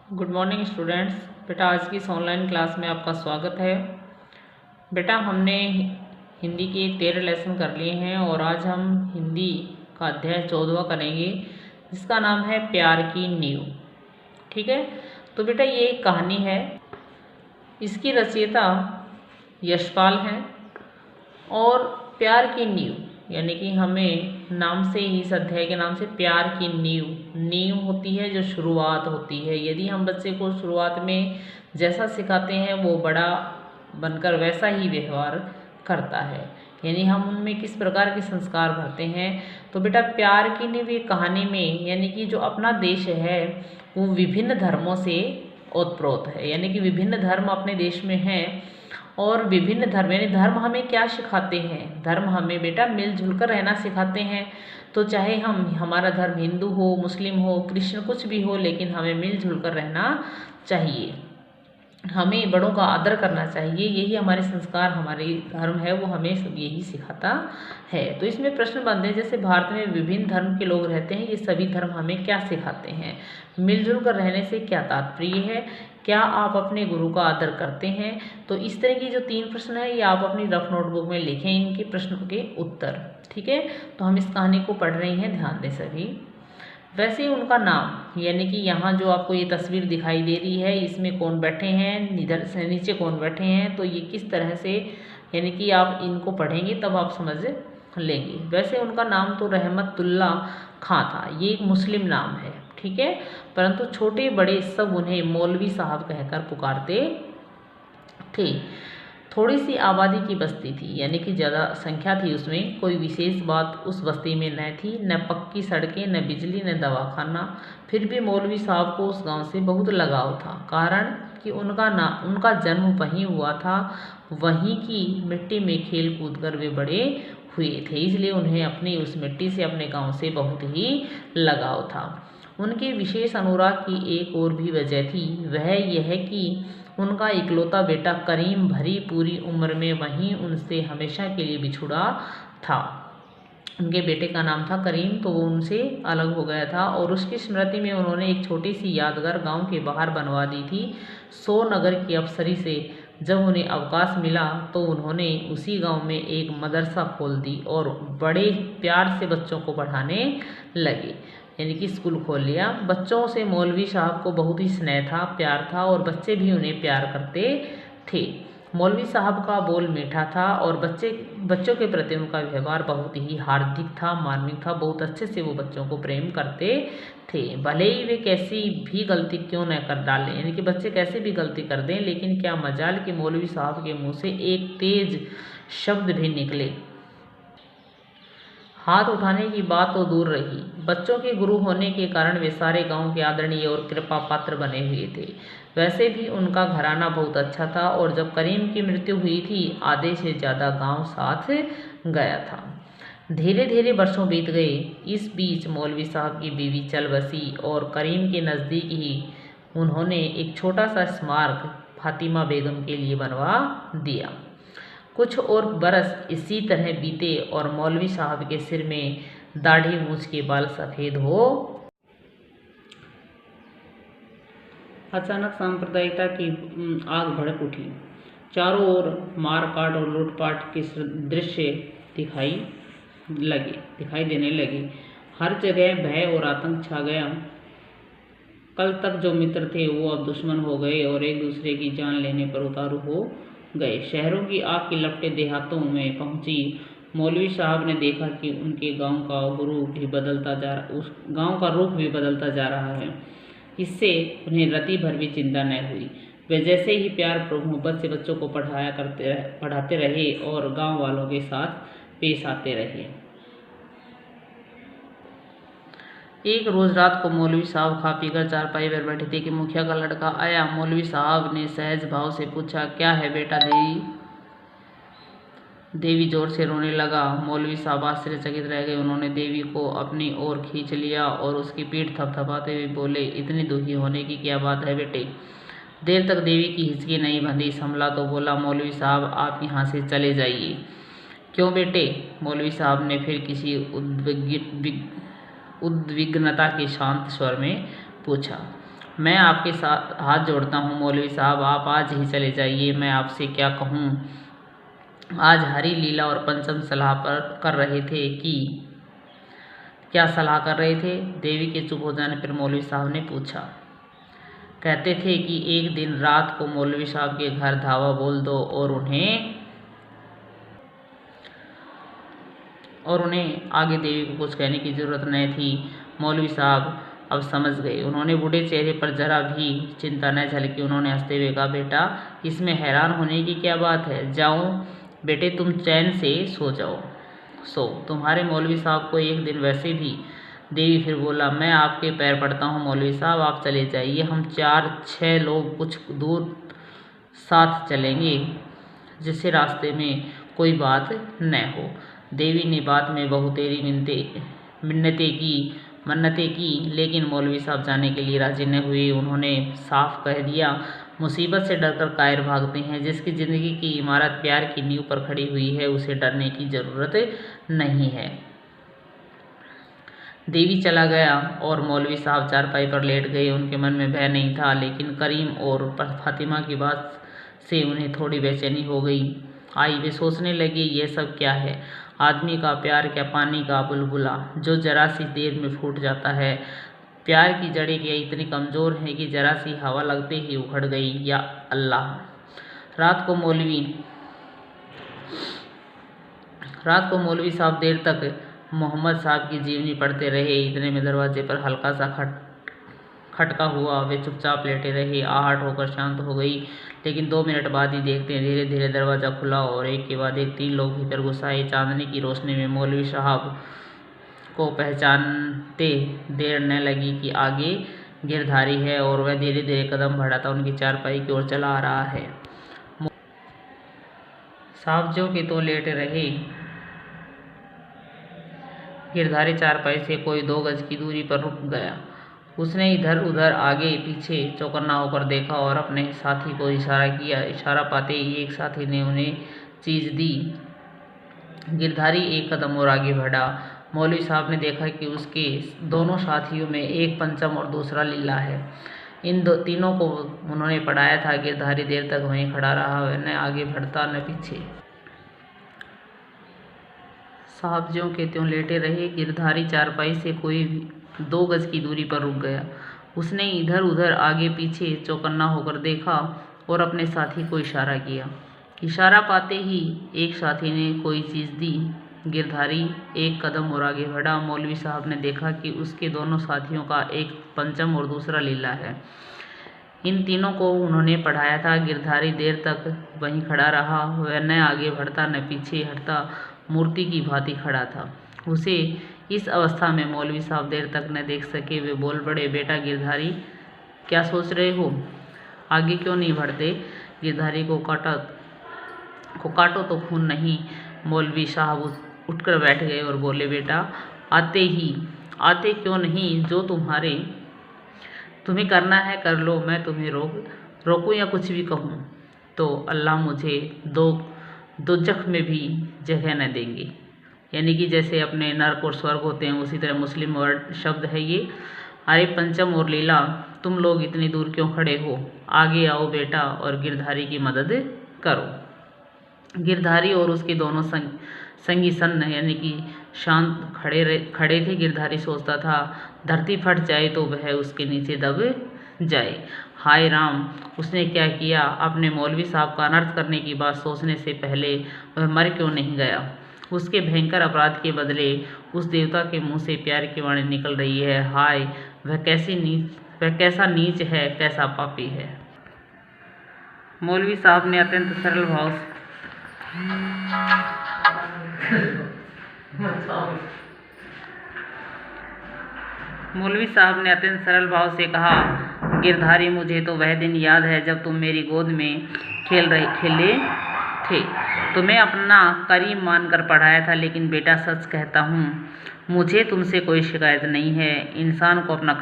Good morning students. बेटा आज की इस ऑनलाइन क्लास में आपका स्वागत है। बेटा हमने हिंदी के 13 लेसन कर लिए हैं और आज हम हिंदी का अध्याय 14वां करेंगे जिसका नाम है प्यार की नींव। ठीक है, तो बेटा ये एक कहानी है। इसकी रचयिता यशपाल हैं और प्यार की नींव यानी कि हमें नाम से ही, इस अध्याय के नाम से प्यार की नींव होती है जो शुरुआत होती है। यदि हम बच्चे को शुरुआत में जैसा सिखाते हैं वो बड़ा बनकर वैसा ही व्यवहार करता है, यानी हम उनमें किस प्रकार के संस्कार भरते हैं। तो बेटा प्यार की नींव एक कहानी में, यानी कि जो अपना देश है वो विभिन्न धर्मों से ओतप्रोत है, यानी कि विभिन्न धर्म अपने देश में हैं और विभिन्न धर्म, यानी धर्म हमें क्या सिखाते हैं? धर्म हमें बेटा मिलजुल कर रहना सिखाते हैं। तो चाहे हमारा धर्म हिंदू हो, मुस्लिम हो, क्रिश्चियन, कुछ भी हो, लेकिन हमें मिलजुल कर रहना चाहिए। हमें बड़ों का आदर करना चाहिए। यही हमारे संस्कार, हमारे धर्म है वो हमें सब यही सिखाता है। तो इसमें प्रश्न बनते हैं, जैसे भारत में विभिन्न धर्म के लोग रहते हैं, ये सभी धर्म हमें क्या सिखाते हैं? मिलजुल कर रहने से क्या तात्पर्य है? क्या आप अपने गुरु का आदर करते हैं? तो इस तरह की जो 3 प्रश्न है ये आप अपनी रफ नोटबुक में लिखें, इनके प्रश्नों के उत्तर। ठीक है, तो हम इस कहानी को पढ़ रहे हैं, ध्यान दें सभी। वैसे ही उनका नाम, यानी कि यहाँ जो आपको ये तस्वीर दिखाई दे रही है इसमें कौन बैठे हैं, इधर से नीचे कौन बैठे हैं, तो ये किस तरह से, यानी कि आप इनको पढ़ेंगे तब आप समझ लेंगे। वैसे उनका नाम तो रहमतुल्ला खां था। ये एक मुस्लिम नाम है, ठीक है, परंतु छोटे बड़े सब उन्हें मौलवी साहब कहकर पुकारते थे। थोड़ी सी आबादी की बस्ती थी, यानी कि ज़्यादा संख्या थी उसमें। कोई विशेष बात उस बस्ती में न थी, न पक्की सड़कें, न बिजली, न दवाखाना। फिर भी मौलवी साहब को उस गांव से बहुत लगाव था, कारण कि उनका जन्म वहीं हुआ था, वहीं की मिट्टी में खेल कूद कर वे बड़े हुए थे, इसलिए उन्हें अपनी उस मिट्टी से, अपने गाँव से बहुत ही लगाव था। उनके विशेष अनुराग की एक और भी वजह थी, वह यह कि उनका इकलौता बेटा करीम भरी पूरी उम्र में वहीं उनसे हमेशा के लिए बिछुड़ा था। उनके बेटे का नाम था करीम, तो वो उनसे अलग हो गया था और उसकी स्मृति में उन्होंने एक छोटी सी यादगार गांव के बाहर बनवा दी थी। 100 नगर की अफसरी से जब उन्हें अवकाश मिला तो उन्होंने उसी गांव में एक मदरसा खोल दी और बड़े प्यार से बच्चों को पढ़ाने लगे, यानी कि स्कूल खोल लिया। बच्चों से मौलवी साहब को बहुत ही स्नेह था, प्यार था और बच्चे भी उन्हें प्यार करते थे। मौलवी साहब का बोल मीठा था और बच्चों के प्रति उनका व्यवहार बहुत ही हार्दिक था, मार्मिक था। बहुत अच्छे से वो बच्चों को प्रेम करते थे, भले ही वे कैसी भी गलती क्यों न कर डालें, यानी कि बच्चे कैसे भी गलती कर दें, लेकिन क्या मजाल कि मौलवी साहब के मुँह से एक तेज शब्द भी निकले। हाथ उठाने की बात तो दूर रही, बच्चों के गुरु होने के कारण वे सारे गांव के आदरणीय और कृपा पात्र बने हुए थे। वैसे भी उनका घराना बहुत अच्छा था और जब करीम की मृत्यु हुई थी आधे से ज़्यादा गांव साथ गया था। धीरे धीरे वर्षों बीत गए। इस बीच मौलवी साहब की बीवी चल बसी और करीम के नज़दीक ही उन्होंने एक छोटा सा स्मारक फातिमा बेगम के लिए बनवा दिया। कुछ और बरस इसी तरह बीते और मौलवी साहब के सिर में दाढ़ी मूछ के बाल सफ़ेद हो। अचानक सांप्रदायिकता की आग भड़क उठी। चारों ओर मार काट और लूटपाट के दृश्य दिखाई देने लगे। हर जगह भय और आतंक छा गया। कल तक जो मित्र थे वो अब दुश्मन हो गए और एक दूसरे की जान लेने पर उतारू हो गए। शहरों की आग की लपटें देहातों में पहुंची। मौलवी साहब ने देखा कि उनके गांव का उस गांव का रुख भी बदलता जा रहा है। इससे उन्हें रति भर भी चिंता न हुई। वे जैसे ही प्यार मोहब्बत से बच्चों को पढ़ाते रहे और गांव वालों के साथ पेश आते रहे। एक रोज़ रात को मौलवी साहब खा पीकर चारपाई पर बैठे थे कि मुखिया का लड़का आया। मौलवी साहब ने सहज भाव से पूछा, क्या है बेटा? देवी जोर से रोने लगा। मौलवी साहब आश्चर्यचकित रह गए। उन्होंने देवी को अपनी ओर खींच लिया और उसकी पीठ थपथपाते हुए बोले, इतनी दुखी होने की क्या बात है बेटे? देर तक देवी की हिचकी नहीं बंधी। संभला तो बोला, मौलवी साहब आप यहाँ से चले जाइए। क्यों बेटे? मौलवी साहब ने फिर किसी उद्विग्नता के शांत स्वर में पूछा। मैं आपके साथ हाथ जोड़ता हूँ मौलवी साहब, आप आज ही चले जाइए। मैं आपसे क्या कहूँ, आज हरी लीला और पंचम सलाह पर कर रहे थे कि क्या सलाह कर रहे थे? देवी के चुप हो जाने पर मौलवी साहब ने पूछा। कहते थे कि एक दिन रात को मौलवी साहब के घर धावा बोल दो और उन्हें आगे देवी को कुछ कहने की जरूरत नहीं थी। मौलवी साहब अब समझ गए। उन्होंने बूढ़े चेहरे पर जरा भी चिंता न झलकी। उन्होंने हंसते हुए कहा, बेटा इसमें हैरान होने की क्या बात है, जाओ बेटे तुम चैन से सो जाओ। तुम्हारे मौलवी साहब को एक दिन वैसे भी। देवी फिर बोला, मैं आपके पैर पड़ता हूँ मौलवी साहब, आप चले जाइए। हम 4-6 लोग कुछ दूर साथ चलेंगे, जिससे रास्ते में कोई बात न हो। देवी ने बात में बहुतेरी मन्नतें की, लेकिन मौलवी साहब जाने के लिए राजी न हुए। उन्होंने साफ कह दिया, मुसीबत से डरकर कायर भागते हैं। जिसकी ज़िंदगी की इमारत प्यार की नींव पर खड़ी हुई है, उसे डरने की ज़रूरत नहीं है। देवी चला गया और मौलवी साहब चारपाई पर लेट गए। उनके मन में भय नहीं था, लेकिन करीम और फातिमा की बात से उन्हें थोड़ी बेचैनी हो गई। वे सोचने लगे, ये सब क्या है? आदमी का प्यार क्या पानी का बुलबुला जो जरा सी देर में फूट जाता है। प्यार की जड़ें क्या इतनी कमज़ोर हैं कि जरा सी हवा लगते ही उखड़ गई? या अल्लाह। रात को मौलवी साहब देर तक मोहम्मद साहब की जीवनी पढ़ते रहे। इतने में दरवाजे पर हल्का सा खटका हुआ। वे चुपचाप लेटे रहे। आहट होकर शांत हो गई, लेकिन 2 मिनट बाद ही देखते हैं धीरे धीरे दरवाज़ा खुला और एक के बाद एक 3 लोग भीतर घुस आए। चांदनी की रोशनी में मौलवी साहब को पहचानते देर न लगी कि आगे गिरधारी है और वह धीरे धीरे कदम बढ़ाता उनकी चारपाई की ओर चला आ रहा है। साहब जो कि तो लेटे रहे। गिरधारी चारपाई से कोई 2 गज की दूरी पर रुक गया। उसने इधर उधर आगे पीछे चौकन्ना होकर देखा और अपने साथी को इशारा किया। इशारा पाते ही एक साथी ने उन्हें चीज़ दी। गिरधारी एक कदम और आगे बढ़ा। मौलवी साहब ने देखा कि उसके दोनों साथियों में एक पंचम और दूसरा लीला है। इन तीनों को उन्होंने पढ़ाया था। गिरधारी देर तक वहीं खड़ा रहा, वह न आगे बढ़ता न पीछे। साहब ज्यों के त्यों लेटे रहे। गिरधारी चारपाई से कोई 2 गज की दूरी पर रुक गया। उसने इधर उधर आगे पीछे चौकन्ना होकर देखा और अपने साथी को इशारा किया। इशारा पाते ही एक साथी ने कोई चीज़ दी। गिरधारी एक कदम और आगे बढ़ा। मौलवी साहब ने देखा कि उसके दोनों साथियों का एक पंचम और दूसरा लीला है। इन तीनों को उन्होंने पढ़ाया था। गिरधारी देर तक वहीं खड़ा रहा, वह न आगे बढ़ता न पीछे हटता, मूर्ति की भांति खड़ा था। उसे इस अवस्था में मौलवी साहब देर तक न देख सके। वे बोल पड़े, बेटा गिरधारी क्या सोच रहे हो, आगे क्यों नहीं बढ़ते? गिरधारी को काटो तो खून नहीं। मौलवी साहब उठकर बैठ गए और बोले, बेटा आते क्यों नहीं? जो तुम्हें करना है कर लो। मैं तुम्हें रोकूं या कुछ भी कहूँ तो अल्लाह मुझे दोजख में भी जगह न देंगे। यानी कि जैसे अपने नरक और स्वर्ग होते हैं, उसी तरह मुस्लिम वर्ड शब्द है ये। अरे पंचम और लीला, तुम लोग इतनी दूर क्यों खड़े हो? आगे आओ बेटा और गिरधारी की मदद करो। गिरधारी और उसके दोनों संगी सन्न यानी कि शांत खड़े थे। गिरधारी सोचता था, धरती फट जाए तो वह उसके नीचे दब जाए। हाय राम, उसने क्या किया? अपने मौलवी साहब का अनर्थ करने की बात सोचने से पहले वह मर क्यों नहीं गया? उसके भयंकर अपराध के बदले उस देवता के मुंह से प्यार की वाणी निकल रही है। हाय, वह कैसा नीच है, कैसा पापी है। मौलवी साहब ने अत्यंत सरल भाव से कहा, गिरधारी मुझे तो वह दिन याद है जब तुम मेरी गोद में खेले थे। तुम्हें अपना करीम मानकर पढ़ाया था, लेकिन बेटा सच कहता हूँ, मुझे तुमसे कोई शिकायत नहीं है। इंसान को अपना